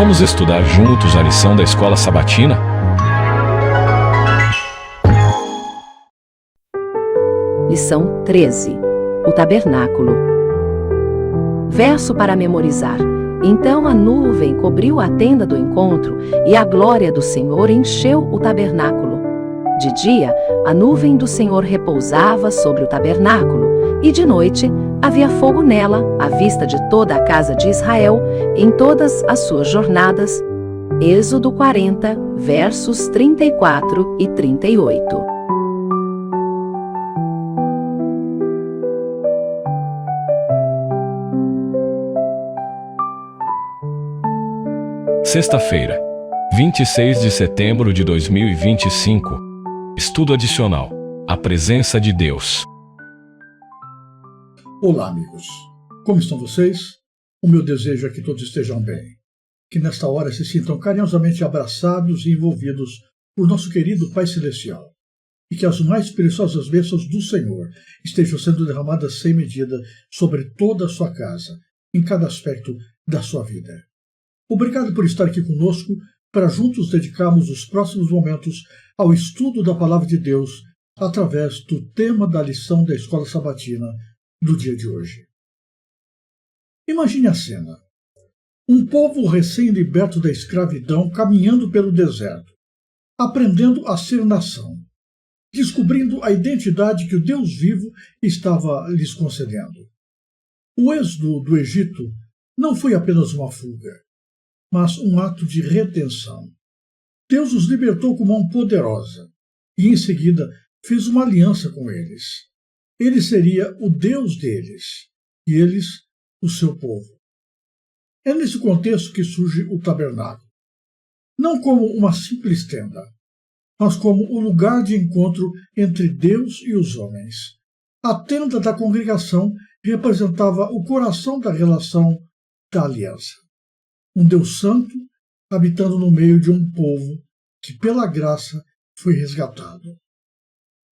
Vamos estudar juntos a lição da Escola Sabatina? Lição 13. O Tabernáculo. Verso para memorizar. Então a nuvem cobriu a tenda do encontro e a glória do Senhor encheu o tabernáculo. De dia, a nuvem do Senhor repousava sobre o tabernáculo, e de noite havia fogo nela, à vista de toda a casa de Israel, em todas as suas jornadas. Êxodo 40, versos 34 e 38. Sexta-feira, 26 de setembro de 2025. Estudo adicional. A presença de Deus. Olá, amigos. Como estão vocês? O meu desejo é que todos estejam bem. Que nesta hora se sintam carinhosamente abraçados e envolvidos por nosso querido Pai Celestial. E que as mais preciosas bênçãos do Senhor estejam sendo derramadas sem medida sobre toda a sua casa, em cada aspecto da sua vida. Obrigado por estar aqui conosco para juntos dedicarmos os próximos momentos ao estudo da Palavra de Deus através do tema da lição da Escola Sabatina do dia de hoje. Imagine a cena. Um povo recém-liberto da escravidão caminhando pelo deserto, aprendendo a ser nação, descobrindo a identidade que o Deus vivo estava lhes concedendo. O êxodo do Egito não foi apenas uma fuga, mas um ato de redenção. Deus os libertou com mão poderosa e, em seguida, fez uma aliança com eles. Ele seria o Deus deles e eles o seu povo. É nesse contexto que surge o tabernáculo. Não como uma simples tenda, mas como o lugar de encontro entre Deus e os homens. A tenda da congregação representava o coração da relação da aliança. Um Deus santo habitando no meio de um povo que, pela graça, foi resgatado.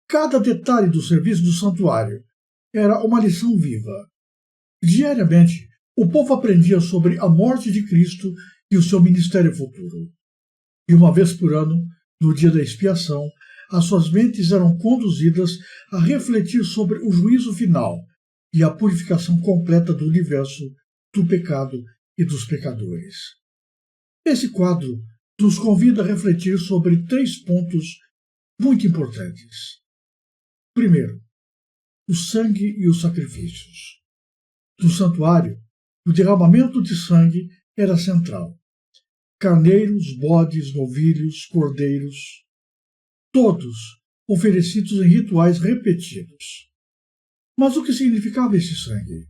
Cada detalhe do serviço do santuário era uma lição viva. Diariamente, o povo aprendia sobre a morte de Cristo e o seu ministério futuro. E uma vez por ano, no dia da expiação, as suas mentes eram conduzidas a refletir sobre o juízo final e a purificação completa do universo, do pecado e dos pecadores. Esse quadro nos convida a refletir sobre 3 pontos muito importantes. Primeiro, o sangue e os sacrifícios. No santuário, o derramamento de sangue era central. Carneiros, bodes, novilhos, cordeiros, todos oferecidos em rituais repetidos. Mas o que significava esse sangue?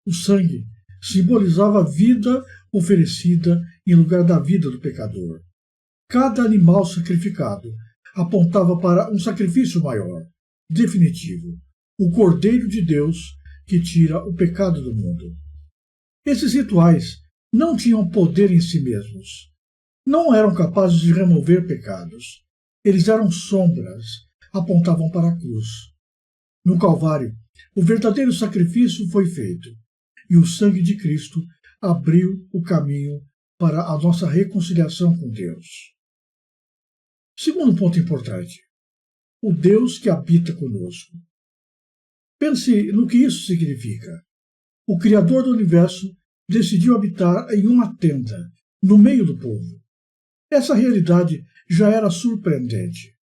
O sangue simbolizava a vida oferecida em lugar da vida do pecador. Cada animal sacrificado apontava para um sacrifício maior, definitivo, o Cordeiro de Deus que tira o pecado do mundo. Esses rituais não tinham poder em si mesmos. Não eram capazes de remover pecados. Eles eram sombras, apontavam para a cruz. No Calvário, o verdadeiro sacrifício foi feito, e o sangue de Cristo abriu o caminho para a nossa reconciliação com Deus. Segundo ponto importante, o Deus que habita conosco. Pense no que isso significa. O Criador do Universo decidiu habitar em uma tenda, no meio do povo. Essa realidade já era surpreendente.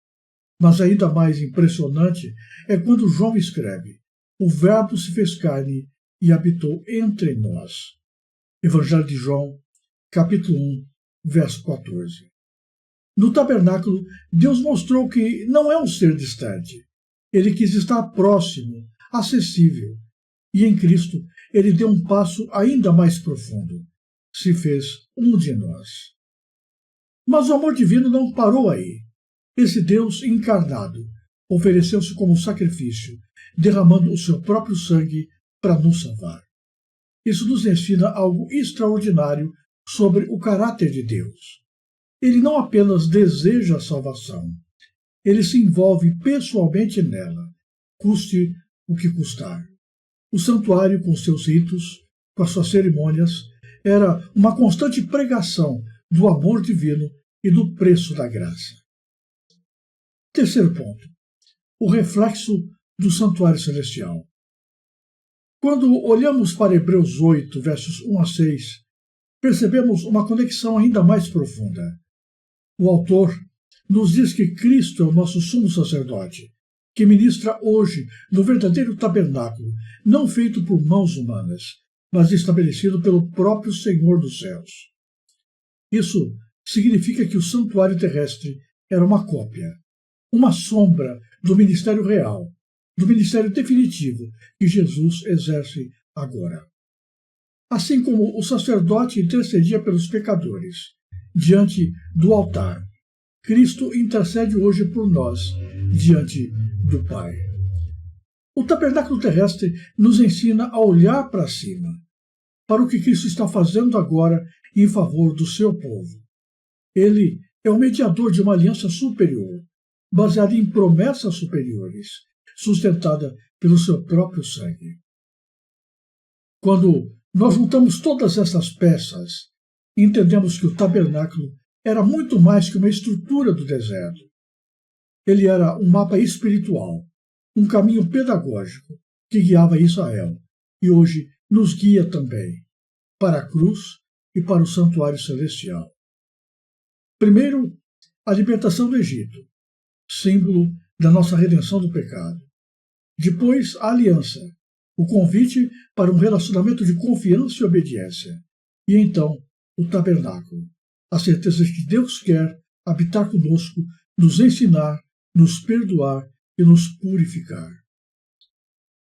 Mas ainda mais impressionante é quando João escreve: o Verbo se fez carne e habitou entre nós. Evangelho de João, capítulo 1, verso 14. No tabernáculo, Deus mostrou que não é um ser distante. Ele quis estar próximo, acessível. E em Cristo, ele deu um passo ainda mais profundo. Se fez um de nós. Mas o amor divino não parou aí. Esse Deus encarnado ofereceu-se como sacrifício, derramando o seu próprio sangue para nos salvar. Isso nos ensina algo extraordinário sobre o caráter de Deus. Ele não apenas deseja a salvação, ele se envolve pessoalmente nela, custe o que custar. O santuário, com seus ritos, com as suas cerimônias, era uma constante pregação do amor divino e do preço da graça. Terceiro ponto, o reflexo do santuário celestial. Quando olhamos para Hebreus 8, versos 1 a 6, percebemos uma conexão ainda mais profunda. O autor nos diz que Cristo é o nosso sumo sacerdote, que ministra hoje no verdadeiro tabernáculo, não feito por mãos humanas, mas estabelecido pelo próprio Senhor dos céus. Isso significa que o santuário terrestre era uma cópia, uma sombra do ministério real, do ministério definitivo que Jesus exerce agora. Assim como o sacerdote intercedia pelos pecadores diante do altar, Cristo intercede hoje por nós diante do Pai. O tabernáculo terrestre nos ensina a olhar para cima, para o que Cristo está fazendo agora em favor do seu povo. Ele é o mediador de uma aliança superior, baseada em promessas superiores, sustentada pelo seu próprio sangue. Quando nós juntamos todas essas peças, entendemos que o tabernáculo era muito mais que uma estrutura do deserto. Ele era um mapa espiritual, um caminho pedagógico que guiava Israel e hoje nos guia também para a cruz e para o santuário celestial. Primeiro, a libertação do Egito, símbolo da nossa redenção do pecado. Depois, a aliança, o convite para um relacionamento de confiança e obediência. E então, o tabernáculo, a certeza de que Deus quer habitar conosco, nos ensinar, nos perdoar e nos purificar.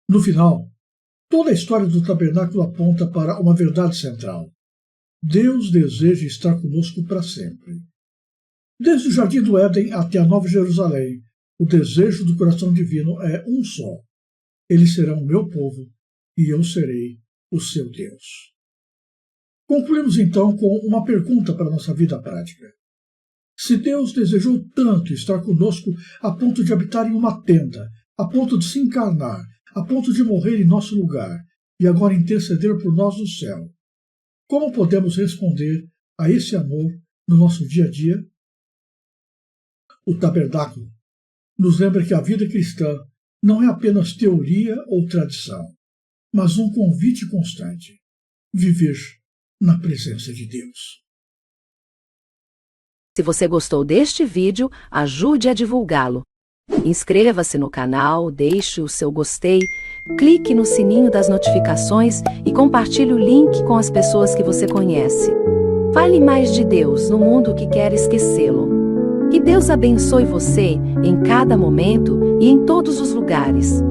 No final, toda a história do tabernáculo aponta para uma verdade central. Deus deseja estar conosco para sempre. Desde o Jardim do Éden até a Nova Jerusalém, o desejo do coração divino é um só. Eles serão o meu povo e eu serei o seu Deus. Concluímos então com uma pergunta para a nossa vida prática. Se Deus desejou tanto estar conosco a ponto de habitar em uma tenda, a ponto de se encarnar, a ponto de morrer em nosso lugar e agora interceder por nós no céu, como podemos responder a esse amor no nosso dia a dia? O tabernáculo nos lembra que a vida cristã não é apenas teoria ou tradição, mas um convite constante: viver na presença de Deus. Se você gostou deste vídeo, ajude a divulgá-lo. Inscreva-se no canal, deixe o seu gostei, clique no sininho das notificações e compartilhe o link com as pessoas que você conhece. Fale mais de Deus no mundo que quer esquecê-lo. Que Deus abençoe você em cada momento e em todos os lugares.